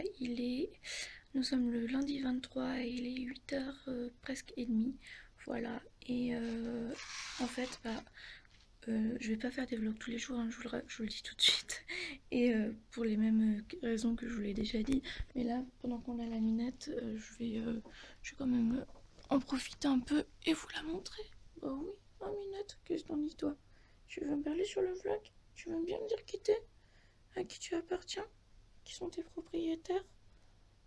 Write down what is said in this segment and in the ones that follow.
là, nous sommes le lundi 23 et il est 8h presque et demie. Voilà, et en fait, je vais pas faire des vlogs tous les jours, hein, je vous le dis tout de suite. Et pour les mêmes raisons que je vous l'ai déjà dit. Mais là, pendant qu'on a la minette, je vais quand même en profiter un peu et vous la montrer. Bah oui, ma minette, qu'est-ce que t'en dis toi? Tu veux me parler sur le vlog? Tu veux bien me dire qui t'es? À qui tu appartiens? Qui sont tes propriétaires?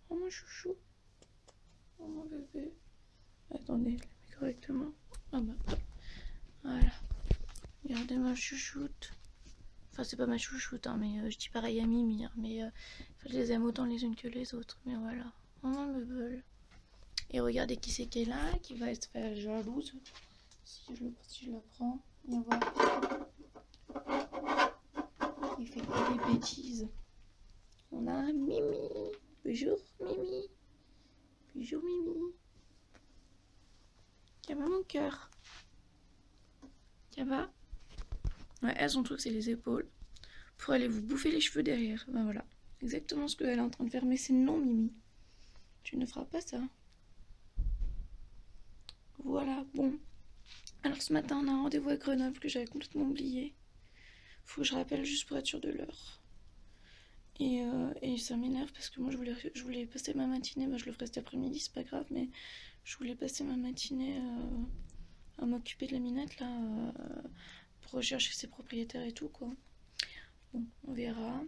Oh mon chouchou. Oh mon bébé. Attendez, je la mets correctement. Ah bah attends. Voilà. Regardez ma chouchoute. Enfin c'est pas ma chouchoute hein, mais je dis pareil à Mimi hein, mais je les aime autant les unes que les autres. Mais voilà. Oh mon bébé. Et regardez qui c'est qui est là, qui va se faire jalouse. Si je la prends. Et voilà. Il fait des bêtises. On a Mimi. Bonjour Mimi. Bonjour Mimi. Ça va mon cœur? Ça va? Ouais, elle, son truc c'est les épaules. Pour aller vous bouffer les cheveux derrière. Ben voilà. Exactement ce qu'elle est en train de faire. Mais c'est non Mimi. Tu ne feras pas ça. Voilà, bon. Alors ce matin on a un rendez-vous à Grenoble que j'avais complètement oublié. Faut que je rappelle juste pour être sûre de l'heure. Et ça m'énerve parce que moi je voulais passer ma matinée, bah, je le ferai cet après-midi, c'est pas grave, mais je voulais passer ma matinée à m'occuper de la minette là, pour rechercher ses propriétaires et tout quoi. Bon, on verra.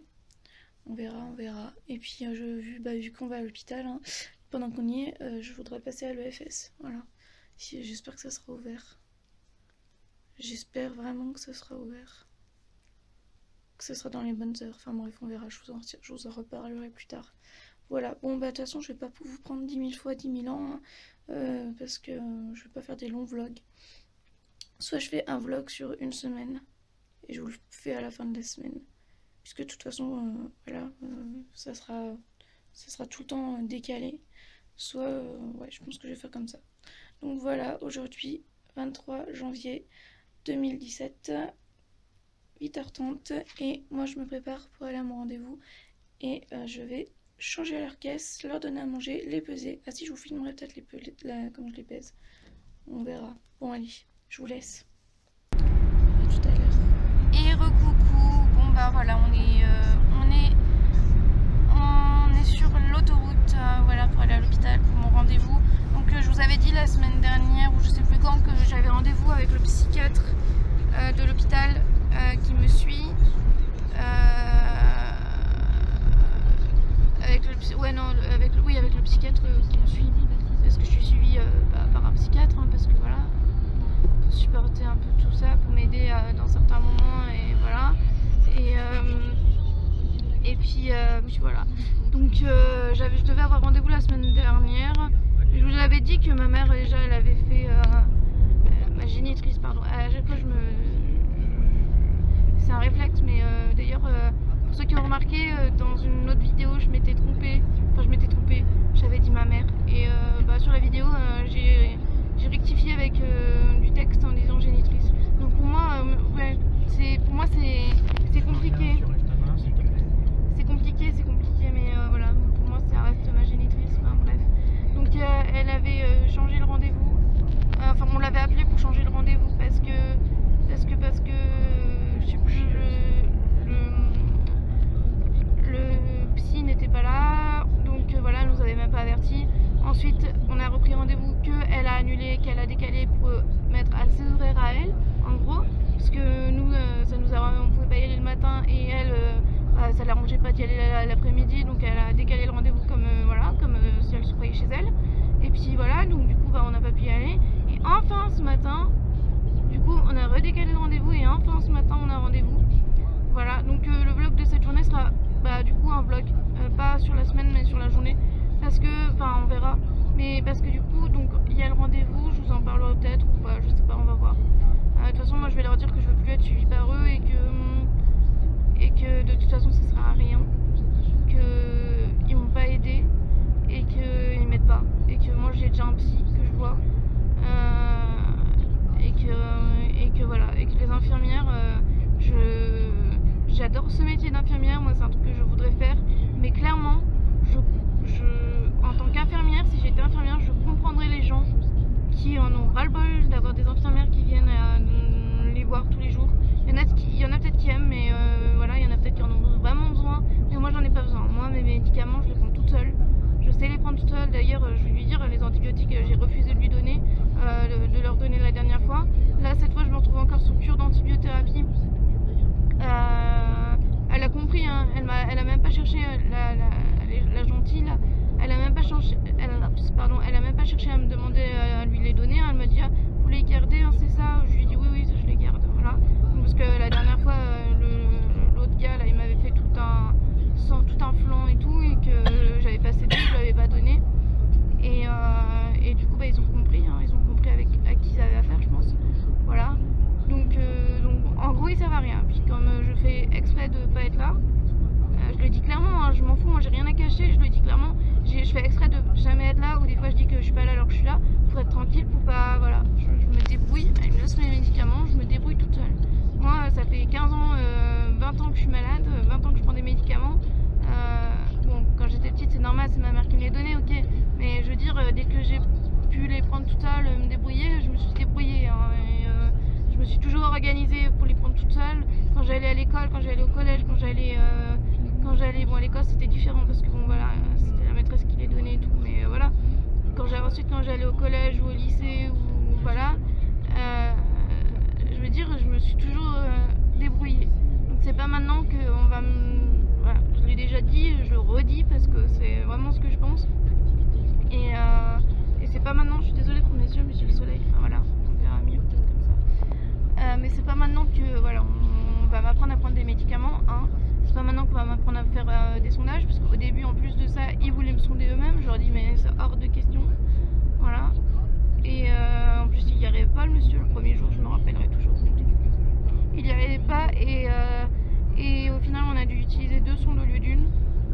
Et puis vu qu'on va à l'hôpital, hein, pendant qu'on y est, je voudrais passer à l'EFS, voilà. J'espère que ça sera ouvert. J'espère vraiment que ça sera ouvert. Que ce sera dans les bonnes heures. Enfin bref, on verra, je vous en reparlerai plus tard. Voilà, bon bah de toute façon je vais pas vous prendre 10 000 fois 10 000 ans, hein, parce que je vais pas faire des longs vlogs. Soit je fais un vlog sur une semaine, et je vous le fais à la fin de la semaine. Puisque de toute façon, voilà, ça sera tout le temps décalé. Soit, ouais, je pense que je vais faire comme ça. Donc voilà, aujourd'hui, 23 janvier 2017. 8h30 et moi je me prépare pour aller à mon rendez-vous et je vais changer leur caisse, leur donner à manger, les peser. Ah si, je vous filmerai peut-être comment je les pèse. On verra. Bon allez, je vous laisse. À tout à l'heure. Et recoucou. Bon bah voilà, on est sur l'autoroute voilà, pour aller à l'hôpital pour mon rendez-vous. Donc je vous avais dit la semaine dernière ou je sais plus quand que j'avais rendez-vous avec le psychiatre de l'hôpital qui me suit avec le psychiatre qui me suit parce que je suis suivie par un psychiatre hein, parce que voilà, pour supporter un peu tout ça, pour m'aider dans certains moments et voilà et puis voilà, donc je devais avoir rendez-vous la semaine dernière. Je vous avais dit que ma mère déjà elle avait fait ma génitrice, pardon, à chaque fois c'est un réflexe, mais d'ailleurs pour ceux qui ont remarqué dans une autre vidéo je m'étais trompée, j'avais dit ma mère et sur la vidéo j'ai rectifié avec du texte en disant génitrice. Donc pour moi ouais, c'est compliqué. C'est compliqué mais voilà, pour moi ça reste ma génitrice, enfin bref. Donc elle avait changé le rendez-vous, enfin on l'avait appelé pour changer le rendez-vous parce que je sais plus, le psy n'était pas là, donc voilà, elle nous avait même pas averti. Ensuite on a repris rendez-vous qu'elle a annulé, qu'elle a décalé pour mettre à ses horaires à elle, en gros, parce que nous on pouvait pas y aller le matin et elle ça l'arrangeait pas d'y aller l'après-midi, donc elle a décalé le rendez-vous comme si elle se croyait chez elle. Et puis voilà, donc du coup on n'a pas pu y aller. Et enfin ce matin, du coup on a redécalé le rendez-vous et enfin ce matin on a rendez-vous. Voilà, donc le vlog de cette journée sera du coup un vlog, pas sur la semaine mais sur la journée. Parce que, enfin on verra, mais parce que du coup donc il y a le rendez-vous, je vous en parlerai peut-être ou pas, je sais pas, on va voir. De toute façon moi je vais leur dire que je veux plus être suivie par eux et que de toute façon ça sert à rien, qu'ils m'ont pas aidé et qu'ils m'aident pas et que moi j'ai déjà un psy que je vois et que voilà, et que les infirmières j'adore ce métier d'infirmière, moi c'est un truc que je voudrais faire, mais clairement en tant qu'infirmière, si j'étais infirmière, je comprendrais les gens qui en ont ras-le-bol d'avoir des infirmières qui viennent les voir tous les jours. Il y en a peut-être qui aiment, mais voilà, il y en a peut-être qui en ont vraiment besoin. Mais moi, j'en ai pas besoin. Moi, mes médicaments, je les prends toute seule. Je sais les prendre toute seule. D'ailleurs, je vais lui dire, les antibiotiques, j'ai refusé de lui donner, de leur donner la dernière fois. Là, cette fois, je me retrouve encore sous cure d'antibiothérapie. Elle a compris, hein. Elle a même pas cherché la gentille là. Elle a même pas cherché, elle a même pas cherché à me demander à lui les donner. Hein. Elle m'a dit ah, vous les gardez, hein, c'est ça. Je lui ai dit oui, ça, je les garde. Voilà. Parce que la dernière fois, l'autre gars là, il m'avait fait tout un flanc et tout, et que j'avais pas cédé, je lui avais pas donné. Et du coup, bah, ils ont compris, hein. Ils ont compris à qui ils avaient affaire, je pense. Voilà. Donc en gros, ils servent à rien. Puis comme je fais exprès de pas être là, je le dis clairement, hein, je m'en fous, moi j'ai rien à cacher, je le dis clairement. Je fais exprès de jamais être là, ou des fois je dis que je suis pas là alors que je suis là, pour être tranquille, pour pas, voilà, je me débrouille, elle me laisse mes médicaments, je me débrouille toute seule. Moi ça fait 15 ans, 20 ans que je suis malade, 20 ans que je prends des médicaments. Bon, quand j'étais petite c'est normal, c'est ma mère qui me les donnait, ok, mais je veux dire, dès que j'ai pu les prendre toute seule, me débrouiller, je me suis débrouillée, hein, je me suis toujours organisée pour les prendre toute seule. Quand j'allais à l'école, quand j'allais au collège, quand j'allais bon, à l'école c'était différent parce que bon voilà, c'était la maîtresse qui les donnait et tout, mais voilà. Ensuite quand j'allais au collège ou au lycée ou voilà, je veux dire, je me suis toujours débrouillée. Donc c'est pas maintenant qu'on va me... Voilà, je l'ai déjà dit, je le redis parce que c'est vraiment ce que je pense. Et c'est pas maintenant, je suis désolée pour mes yeux mais j'ai le soleil, enfin, voilà, on verra mieux peut-être comme ça. Mais c'est pas maintenant que voilà, on va m'apprendre à prendre des médicaments, hein. C'est pas maintenant qu'on va m'apprendre à faire des sondages, parce qu'au début en plus de ça ils voulaient me sonder eux-mêmes, je leur dis mais c'est hors de question, voilà. Et en plus il n'y arrivait pas le monsieur, le premier jour je me rappellerai toujours, il n'y arrivait pas, et au final on a dû utiliser 2 sondes au lieu d'une,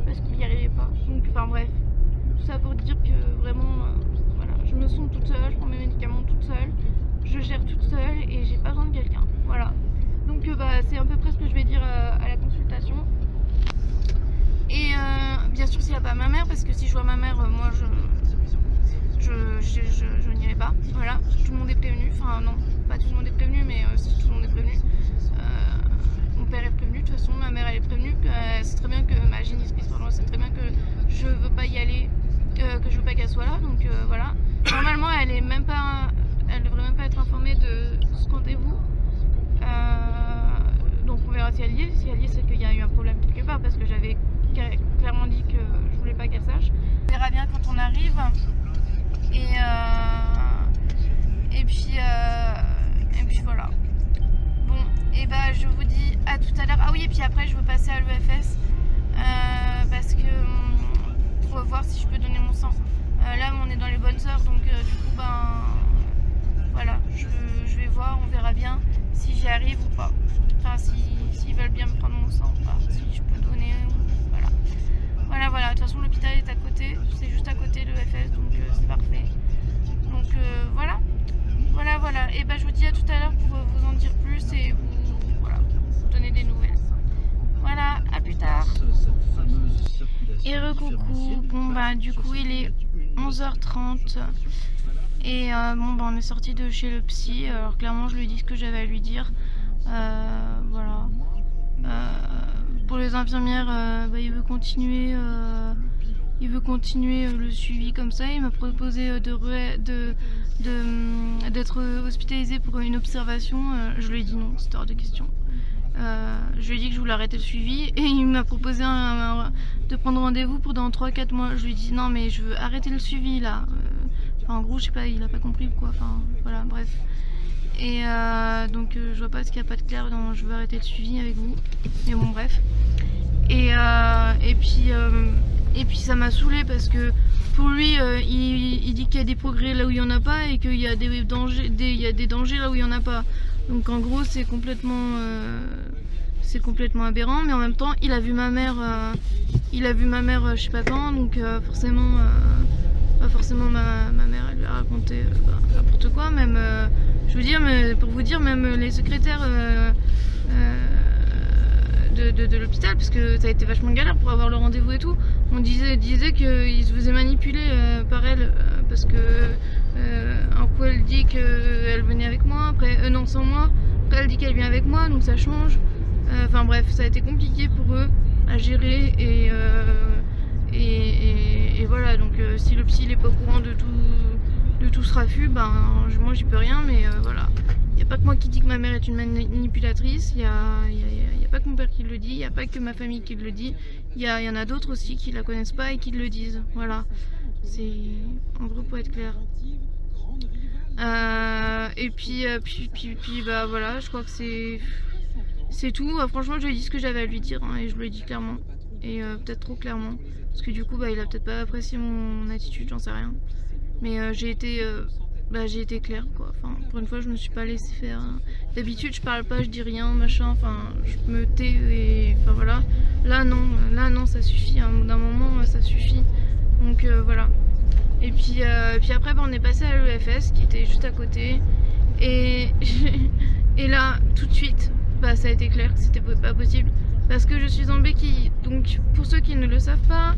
parce qu'il n'y arrivait pas, donc enfin bref, tout ça pour dire que vraiment, voilà, je me sonde toute seule, je prends mes médicaments toute seule, je gère toute seule et j'ai pas besoin de quelqu'un, voilà. Donc bah, c'est à peu près ce que je vais dire à la consultation. Et bien sûr s'il n'y a pas ma mère, parce que si je vois ma mère, moi je n'irai pas. Voilà, tout le monde est prévenu. Enfin non, pas tout le monde est prévenu, mais si tout le monde est prévenu. Mon père est prévenu, de toute façon ma mère elle est prévenue. C'est très bien que ma génitrice, c'est très bien que je veux pas y aller, que je veux pas qu'elle soit là. Donc voilà. Normalement elle devrait même pas être informée de ce rendez-vous. Donc on verra si elle y est. Si elle y est, c'est qu'il y a eu un problème quelque part, parce que j'avais clairement dit que je voulais pas qu'elle sache. On verra bien quand on arrive. Et puis voilà. Bon, et bah je vous dis à tout à l'heure. Ah oui, et puis après je veux passer à l'EFS parce que pour voir si je peux donner mon sang. Là on est dans les bonnes heures, donc du coup ben voilà, je vais voir, on verra bien si j'y arrive ou pas. Enfin s'ils veulent bien me prendre mon sang ou pas, si je peux donner, voilà. Voilà, de toute façon l'hôpital est à côté, c'est juste à côté de l'EFS, donc c'est parfait. Donc voilà. Et bah je vous dis à tout à l'heure pour vous en dire plus et vous donner des nouvelles. Voilà, à plus tard. Et recoucou, bon bah du coup il est 11h30 et bon bah on est sorti de chez le psy, alors clairement je lui ai dit ce que j'avais à lui dire. Voilà. Pour les infirmières, bah, il veut continuer le suivi comme ça. Il m'a proposé d'être hospitalisé pour une observation. Je lui ai dit non, c'était hors de question. Je lui ai dit que je voulais arrêter le suivi et il m'a proposé de prendre rendez-vous pour dans 3-4 mois. Je lui ai dit non mais je veux arrêter le suivi là. Enfin, en gros je sais pas, il a pas compris quoi. Enfin voilà, bref. Et donc je vois pas ce qu'il n'y a pas de clair dans je veux arrêter le suivi avec vous. Mais bon bref. Et puis ça m'a saoulée parce que pour lui il dit qu'il y a des progrès là où il n'y en a pas et qu'il y a des dangers là où il n'y en a pas. Donc en gros c'est complètement aberrant, mais en même temps il a vu ma mère je sais pas quand, donc forcément ma mère elle lui a raconté n'importe quoi, même je veux dire, mais pour vous dire, même les secrétaires de l'hôpital, parce que ça a été vachement galère pour avoir le rendez-vous et tout. On disait qu'il se faisait manipuler par elle parce que un coup elle dit qu'elle venait avec moi, après non sans moi, après elle dit qu'elle vient avec moi, donc ça change. Enfin bref, ça a été compliqué pour eux à gérer et voilà, donc si le psy n'est pas au courant de tout ce raffut, ben moi j'y peux rien, mais voilà. Il n'y a pas que moi qui dis que ma mère est une manipulatrice, il n'y a pas que mon père qui le dit, il n'y a pas que ma famille qui le dit, il y en a d'autres aussi qui la connaissent pas et qui le disent, voilà. C'est en gros pour être clair. Et puis bah voilà, je crois que c'est tout. Franchement, je lui ai dit ce que j'avais à lui dire hein, et je lui ai dit clairement. Et peut-être trop clairement. Parce que du coup, bah, il a peut-être pas apprécié mon attitude, j'en sais rien. Mais j'ai été claire quoi. Enfin, pour une fois, je me suis pas laissée faire. D'habitude, je parle pas, je dis rien, machin. Enfin, je me tais et enfin voilà. Là non, ça suffit. Hein. D'un moment, ça suffit. Donc voilà. Et puis après, bah, on est passé à l'EFS qui était juste à côté. Et là, tout de suite, bah, ça a été clair que c'était pas possible. Parce que je suis en béquille. Donc, pour ceux qui ne le savent pas,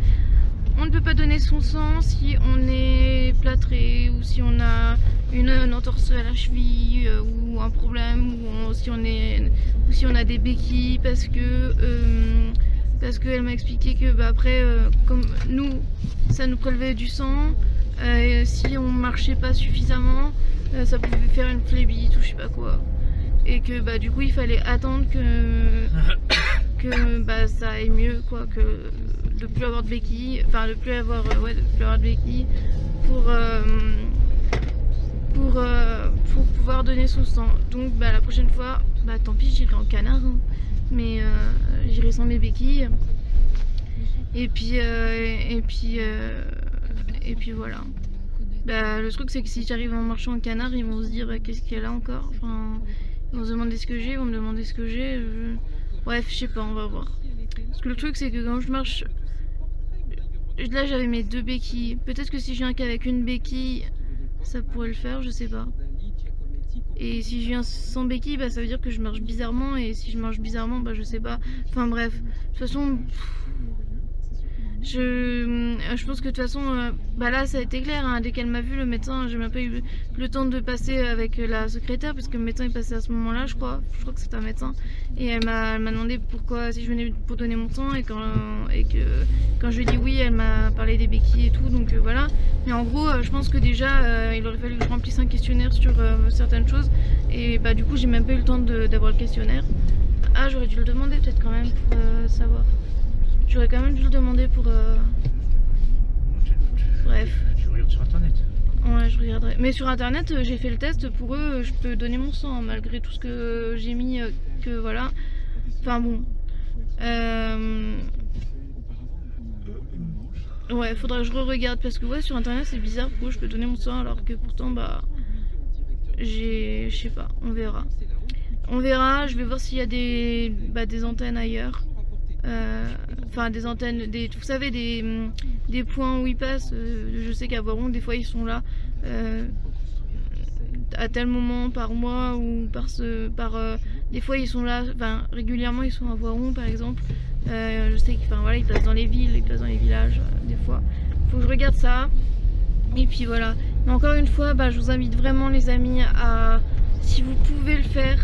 on ne peut pas donner son sang si on est plâtré ou si on a une entorse à la cheville ou un problème ou si on a des béquilles parce qu'elle m'a expliqué que bah, après comme nous ça nous prélevait du sang si on marchait pas suffisamment ça pouvait faire une phlébite ou je sais pas quoi et que bah du coup il fallait attendre que bah, ça aille mieux quoi, que de plus avoir de béquilles, enfin de plus avoir de béquilles pour pouvoir donner son sang. Donc bah, la prochaine fois, bah tant pis, j'irai en canard, hein. Mais j'irai sans mes béquilles. Et puis voilà. Bah, le truc c'est que si j'arrive en marchant en canard, ils vont se dire qu'est-ce qu'elle a encore. Enfin, ils vont se demander ce que j'ai, ils vont me demander ce que j'ai. Bref, je sais pas, on va voir. Parce que le truc c'est que quand je marche, là j'avais mes 2 béquilles. Peut-être que si je viens qu'avec une béquille, ça pourrait le faire, je sais pas. Et si je viens sans béquille, bah ça veut dire que je marche bizarrement. Et si je marche bizarrement, bah je sais pas. Enfin bref, de toute façon... Je pense que de toute façon, bah là ça a été clair, hein. Dès qu'elle m'a vu le médecin, j'ai même pas eu le temps de passer avec la secrétaire parce que le médecin est passé à ce moment là je crois que c'était un médecin et elle m'a demandé pourquoi si je venais pour donner mon sang et que quand je lui ai dit oui elle m'a parlé des béquilles et tout donc voilà. Mais en gros je pense que déjà il aurait fallu que je remplisse un questionnaire sur certaines choses et bah du coup j'ai même pas eu le temps d'avoir le questionnaire. Ah j'aurais dû le demander peut-être quand même pour savoir. J'aurais quand même dû le demander pour... Bref. Tu regardes sur internet. Ouais, je regarderai. Mais sur internet, j'ai fait le test. Pour eux, je peux donner mon sang, hein, malgré tout ce que j'ai mis, que voilà. Enfin bon. Ouais, faudra que je re-regarde parce que ouais, sur internet, c'est bizarre. Pourquoi je peux donner mon sang alors que pourtant, bah... je sais pas, on verra. On verra, je vais voir s'il y a des antennes ailleurs. Enfin des antennes, vous savez des points où ils passent, je sais qu'à Voiron des fois ils sont là à tel moment par mois ou des fois ils sont là, enfin régulièrement ils sont à Voiron par exemple, je sais qu'ils voilà, ils passent dans les villes, ils passent dans les villages des fois, faut que je regarde ça et puis voilà. Mais encore une fois bah, je vous invite vraiment les amis à, si vous pouvez le faire,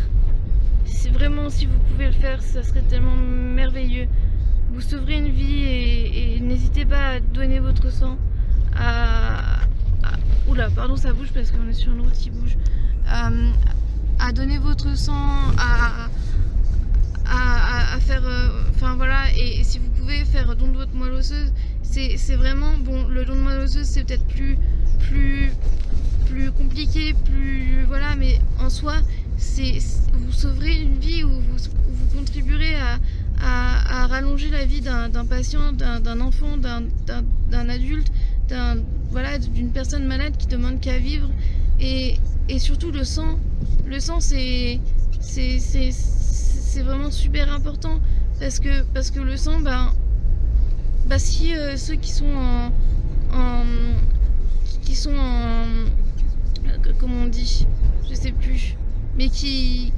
vraiment si vous pouvez le faire, ça serait tellement merveilleux. Vous sauverez une vie et n'hésitez pas à donner votre sang oula pardon ça bouge parce qu'on est sur une route qui bouge, à donner votre sang, à faire enfin voilà et si vous pouvez faire don de votre moelle osseuse, c'est vraiment bon. Le don de moelle osseuse c'est peut-être plus compliqué, plus voilà, mais en soi vous sauverez une vie ou vous contribuerez à rallonger la vie d'un patient, d'un enfant, d'un adulte, voilà, d'une personne malade qui demande qu'à vivre. Et surtout le sang c'est vraiment super important parce que le sang si ceux qui sont comment on dit, je sais plus, mais qui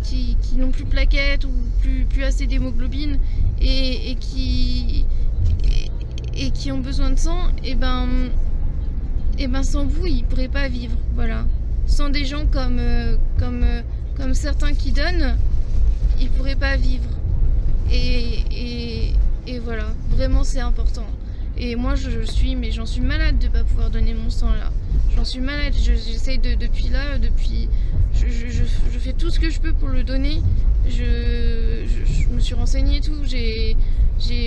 n'ont plus de plaquettes ou plus assez d'hémoglobine et et qui ont besoin de sang, et ben sans vous, ils pourraient pas vivre, voilà. Sans des gens comme certains qui donnent, ils pourraient pas vivre. Et voilà, vraiment c'est important. Et moi mais j'en suis malade de pas pouvoir donner mon sang là. J'en suis malade, j'essaye depuis là, je fais tout ce que je peux pour le donner. Je me suis renseignée et tout,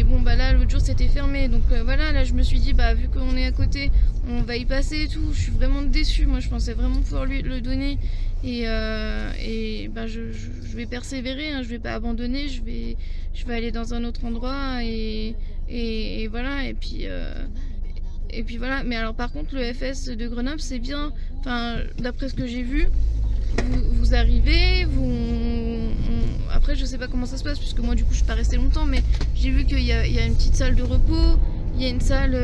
bon bah là l'autre jour c'était fermé, donc voilà, là je me suis dit bah vu qu'on est à côté, on va y passer et tout. Je suis vraiment déçue, moi je pensais vraiment pouvoir le donner, et bah je vais persévérer, hein, je vais pas abandonner, je vais aller dans un autre endroit, et voilà, et puis voilà. Mais alors par contre le FS de Grenoble c'est bien, enfin d'après ce que j'ai vu, vous arrivez, après je sais pas comment ça se passe puisque moi du coup je suis pas restée longtemps, mais j'ai vu qu'il y a une petite salle de repos, il y a une salle,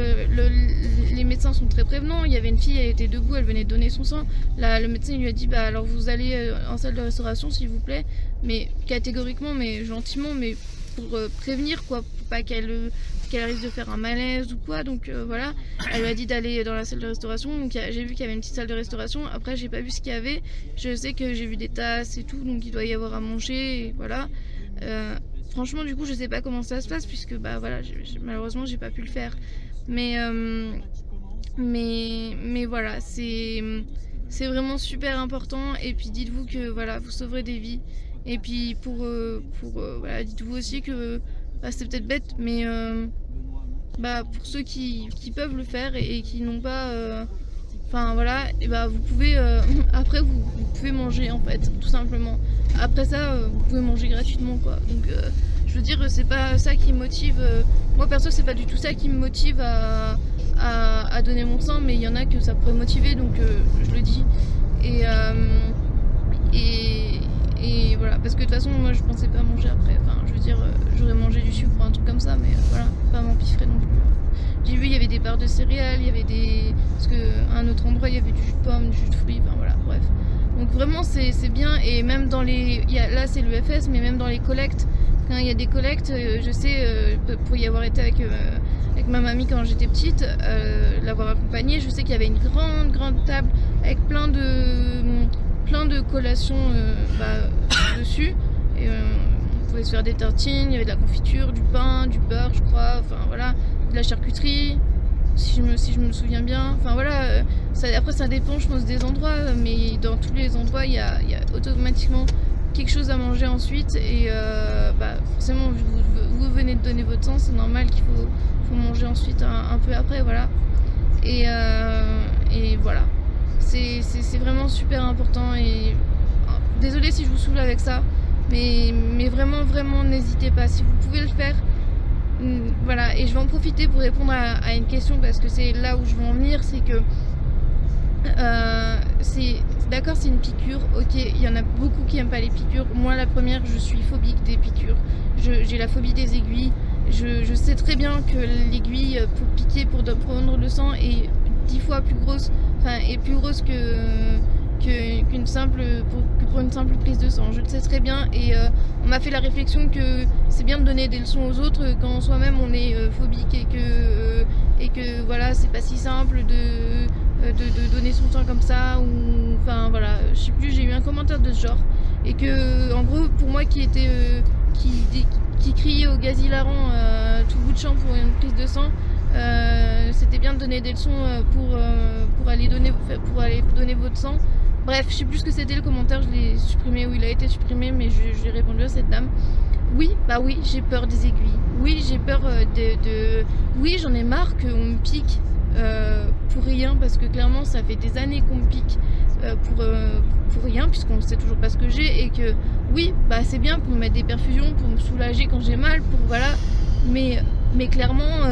les médecins sont très prévenants. Il y avait une fille, elle était debout, elle venait de donner son sang. Là, le médecin lui a dit bah alors vous allez en salle de restauration s'il vous plaît, mais catégoriquement, mais gentiment, mais pour prévenir quoi, pour pas qu'elle risque de faire un malaise ou quoi. Donc voilà, elle lui a dit d'aller dans la salle de restauration. Donc j'ai vu qu'il y avait une petite salle de restauration. Après j'ai pas vu ce qu'il y avait, je sais que j'ai vu des tasses et tout, donc il doit y avoir à manger, et voilà. Franchement du coup je sais pas comment ça se passe puisque bah voilà, malheureusement j'ai pas pu le faire, mais voilà, c'est vraiment super important. Et puis dites-vous que voilà, vous sauverez des vies. Et puis voilà, dites-vous aussi que bah, c'est peut-être bête, mais bah, pour ceux qui peuvent le faire et qui n'ont pas enfin voilà, et bah vous pouvez après vous pouvez manger en fait, tout simplement. Après ça vous pouvez manger gratuitement quoi. Donc je veux dire, c'est pas ça qui me motive, moi perso c'est pas du tout ça qui me motive à donner mon sang, mais il y en a que ça pourrait motiver, donc je le dis. Et voilà, parce que de toute façon moi je pensais pas manger après, enfin je veux dire j'aurais mangé du sucre ou un truc comme ça, mais voilà, pas m'empiffrer non plus. J'ai vu il y avait des barres de céréales, il y avait parce qu'à un autre endroit il y avait du jus de pomme, du jus de fruits, enfin voilà, bref. Donc vraiment c'est bien. Et même dans là c'est l'UFS, mais même dans les collectes, quand il y a des collectes, je sais, pour y avoir été avec ma mamie quand j'étais petite, l'avoir accompagnée, je sais qu'il y avait une grande table avec plein de collations dessus, et on pouvait se faire des tartines, il y avait de la confiture, du pain, du beurre je crois, enfin voilà, de la charcuterie si je me souviens bien, enfin voilà, après ça dépend je pense des endroits, mais dans tous les endroits il y a automatiquement quelque chose à manger ensuite, et bah forcément vous venez de donner votre sang, c'est normal qu'il faut manger ensuite un peu après, voilà. Et voilà, c'est vraiment super important. Et désolée si je vous saoule avec ça, mais vraiment n'hésitez pas si vous pouvez le faire. Voilà, et je vais en profiter pour répondre à une question, parce que c'est là où je veux en venir, c'est que d'accord, c'est une piqûre, ok, il y en a beaucoup qui aiment pas les piqûres. Moi la première, je suis phobique des piqûres, j'ai la phobie des aiguilles. Je sais très bien que l'aiguille pour piquer, pour prendre le sang, est 10 fois plus grosse, enfin est plus grosse qu'une simple pour une simple prise de sang. Je le sais très bien, et on m'a fait la réflexion que c'est bien de donner des leçons aux autres quand soi-même on est phobique, et que voilà, c'est pas si simple de donner son sang comme ça, ou enfin voilà, je sais plus, j'ai eu un commentaire de ce genre, et que en gros pour moi qui criait au gaz hilarant tout bout de champ pour une prise de sang, c'était bien de donner des leçons pour aller donner votre sang. Bref, je sais plus ce que c'était le commentaire, je l'ai supprimé, ou il a été supprimé, mais j'ai répondu à cette dame. Oui, bah oui, j'ai peur des aiguilles. Oui, j'ai peur oui, j'en ai marre qu'on me pique pour rien, parce que clairement ça fait des années qu'on me pique pour rien, puisqu'on sait toujours pas ce que j'ai, et que oui, bah c'est bien pour me mettre des perfusions, pour me soulager quand j'ai mal, pour voilà, mais clairement,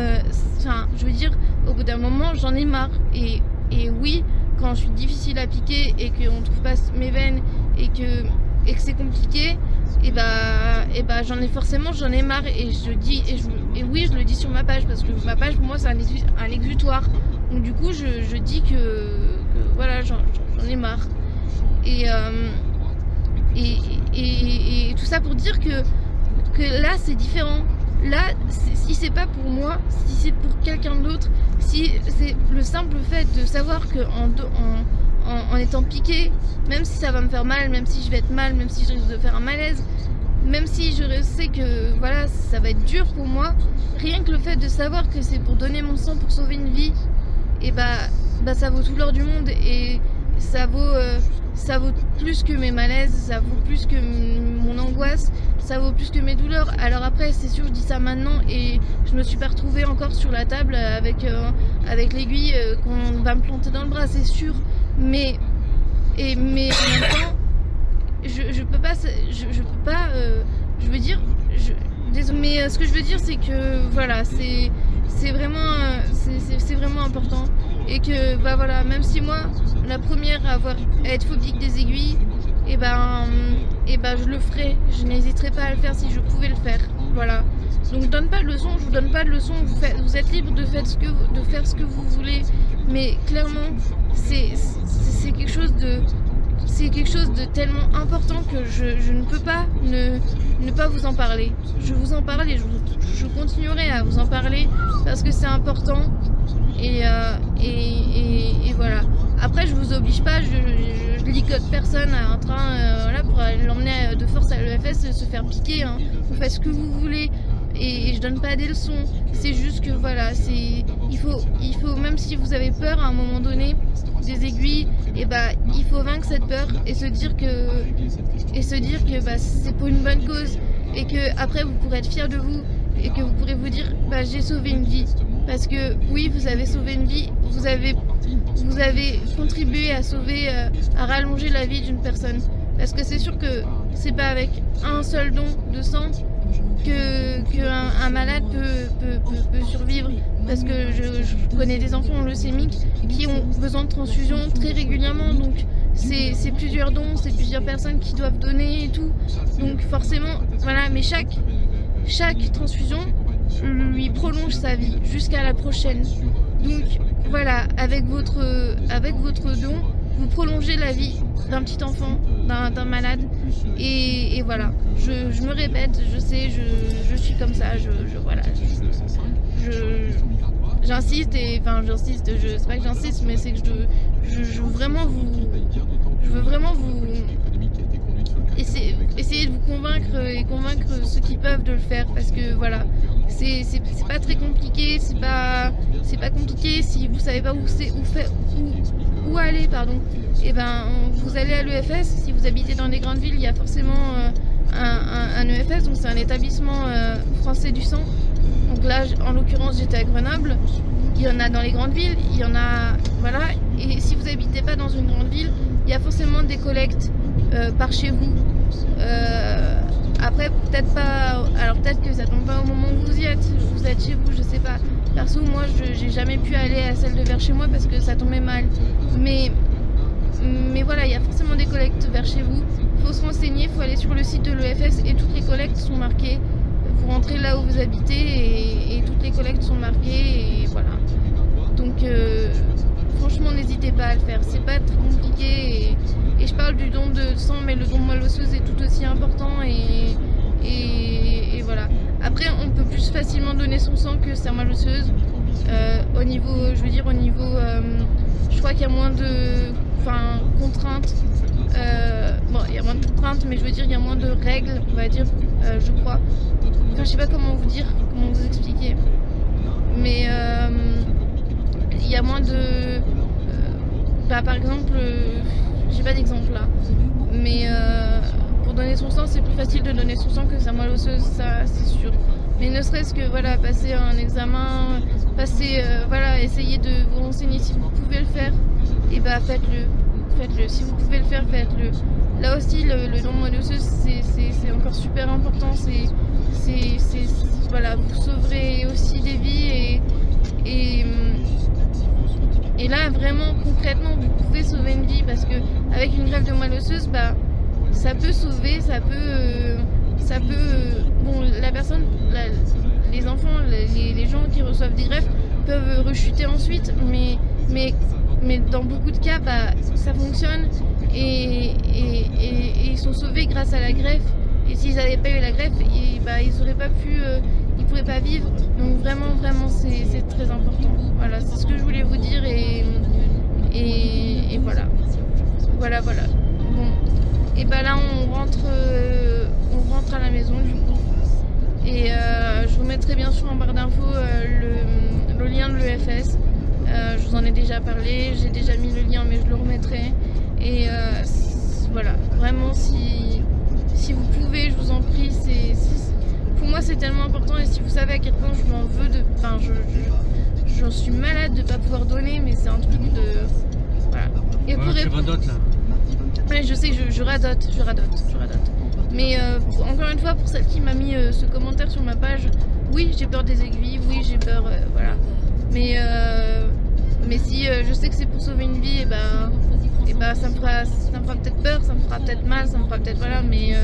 je veux dire, au bout d'un moment j'en ai marre, et oui, quand je suis difficile à piquer et qu'on trouve pas mes veines, et que c'est compliqué, et bah j'en ai marre, et je dis, et oui, je le dis sur ma page, parce que ma page pour moi c'est un exutoire, donc du coup je dis que voilà, j'en ai marre, et tout ça pour dire que là c'est différent. là, si c'est pas pour moi, si c'est pour quelqu'un d'autre, si c'est le simple fait de savoir que en étant piqué, même si ça va me faire mal, même si je vais être mal, même si je risque de faire un malaise, même si je sais que voilà, ça va être dur pour moi, rien que le fait de savoir que c'est pour donner mon sang pour sauver une vie, et bah ça vaut tout l'or du monde, et ça vaut plus que mes malaises, ça vaut plus que mon angoisse, ça vaut plus que mes douleurs. Alors après, c'est sûr, je dis ça maintenant et je me suis pas retrouvée encore sur la table avec l'aiguille qu'on va me planter dans le bras, c'est sûr. Mais en même temps, je peux pas, je veux dire, désolé, mais ce que je veux dire, c'est que voilà, c'est vraiment important, et que bah voilà, même si moi, la première à être phobique des aiguilles, et ben je le ferai, je n'hésiterai pas à le faire si je pouvais le faire, voilà. Donc je donne pas de leçon, je vous donne pas de leçon, vous êtes libre de faire ce que vous voulez, mais clairement c'est quelque chose de tellement important que je ne peux pas ne pas vous en parler. Je vous en parle et je continuerai à vous en parler parce que c'est important, et voilà. Après, je vous oblige pas, je ligote personne à un train voilà, pour l'emmener de force à l'EFS se faire piquer, hein. Vous faites ce que vous voulez, et je donne pas des leçons. C'est juste que voilà, il faut, même si vous avez peur à un moment donné des aiguilles, et bah il faut vaincre cette peur et se dire que bah, c'est pour une bonne cause, et que après vous pourrez être fier de vous, et que vous pourrez vous dire bah j'ai sauvé une vie, parce que oui, vous avez sauvé une vie, vous avez contribué à sauver, à rallonger la vie d'une personne, parce que c'est sûr que c'est pas avec un seul don de sang qu'un malade peut survivre, parce que je connais des enfants leucémiques qui ont besoin de transfusion très régulièrement, donc c'est plusieurs dons, c'est plusieurs personnes qui doivent donner et tout, donc forcément voilà, mais chaque transfusion lui prolonge sa vie jusqu'à la prochaine. Donc voilà, avec votre don, vous prolongez la vie d'un petit enfant, d'un malade, et voilà. Je me répète, je sais, je suis comme ça, j'insiste, et enfin j'insiste, c'est pas que j'insiste, mais c'est que je veux vraiment vous essayer de vous convaincre, et convaincre ceux qui peuvent de le faire, parce que voilà, c'est pas très compliqué, c'est pas compliqué. Si vous savez pas où aller, pardon, et ben vous allez à l'EFS. Si vous habitez dans des grandes villes, il y a forcément un EFS, donc c'est un établissement français du sang. Donc là, en l'occurrence, j'étais à Grenoble. Il y en a dans les grandes villes, il y en a, voilà. Et si vous n'habitez pas dans une grande ville, il y a forcément des collectes par chez vous. Après, peut-être pas, alors peut-être que ça tombe pas au moment où vous êtes chez vous, je sais pas. Perso, moi, j'ai jamais pu aller à celle de vers chez moi parce que ça tombait mal. Mais voilà, il y a forcément des collectes vers chez vous. Il faut se renseigner, il faut aller sur le site de l'EFS, et toutes les collectes sont marquées. Vous rentrez là où vous habitez, et toutes les collectes sont marquées, et voilà. Donc franchement, n'hésitez pas à le faire, c'est pas très compliqué, et je parle du don de sang, mais le don de moelle osseuse est tout aussi important, et voilà. Après, on peut plus facilement donner son sang que sa moelle osseuse, au niveau, je crois qu'il y a moins de contraintes, bon, il y a moins de contraintes, mais je veux dire, il y a moins de règles, on va dire, je crois. Enfin, je sais pas comment vous expliquer, mais il y a moins de... par exemple, j'ai pas d'exemple là, mais pour donner son sang, c'est plus facile de donner son sang que sa moelle osseuse, ça c'est sûr. Mais ne serait-ce que voilà, passer un examen, voilà, essayez de vous renseigner si vous pouvez le faire, et bah faites-le. Si vous pouvez le faire, faites-le. Là aussi, le don de moelle osseuse, c'est encore super important. Voilà, vous sauverez aussi des vies, et là vraiment concrètement vous pouvez sauver une vie, parce que avec une greffe de moelle osseuse, bah ça peut sauver, bon, la personne, les enfants, les gens qui reçoivent des greffes peuvent rechuter ensuite, mais dans beaucoup de cas, bah, ça fonctionne, et ils sont sauvés grâce à la greffe. Et s'ils n'avaient pas eu la greffe, ils pourrez pas vivre. Donc vraiment, c'est très important. Voilà, c'est ce que je voulais vous dire et voilà. Voilà. Bon, et bah là on rentre à la maison du coup. Et je vous mettrai bien sûr en barre d'infos le lien de l'EFS. Je vous en ai déjà parlé, j'ai déjà mis le lien mais je le remettrai. Et voilà, vraiment si vous pouvez, je vous en prie, pour moi c'est tellement important. Et si vous savez à quel point je m'en veux de... Enfin, j'en suis malade de ne pas pouvoir donner, mais c'est un truc de... Voilà. Et ouais, tu radotes là. Ouais, je sais que je radote. Mais encore une fois, pour celle qui m'a mis ce commentaire sur ma page, oui, j'ai peur des aiguilles, oui, j'ai peur, voilà. Mais si je sais que c'est pour sauver une vie, et ben ça me fera peut-être peur, ça me fera peut-être mal, ça me fera peut-être voilà, mais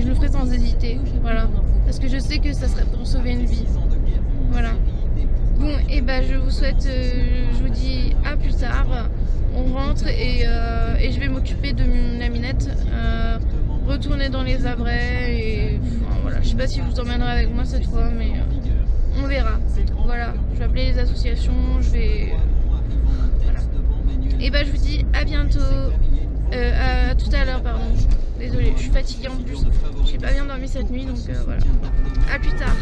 je le ferai sans hésiter, voilà. Parce que je sais que ça serait pour sauver une vie, voilà. Bon, et ben je vous souhaite, je vous dis à plus tard. On rentre et je vais m'occuper de la minette, retourner dans les abrais et enfin, voilà. Je sais pas si je vous emmènerai avec moi cette fois, mais on verra. Voilà, je vais appeler les associations, je vais... Voilà. Et bah je vous dis à bientôt, à tout à l'heure, pardon. Désolée, je suis fatiguée en plus, j'ai pas bien dormi cette nuit, donc voilà. À plus tard.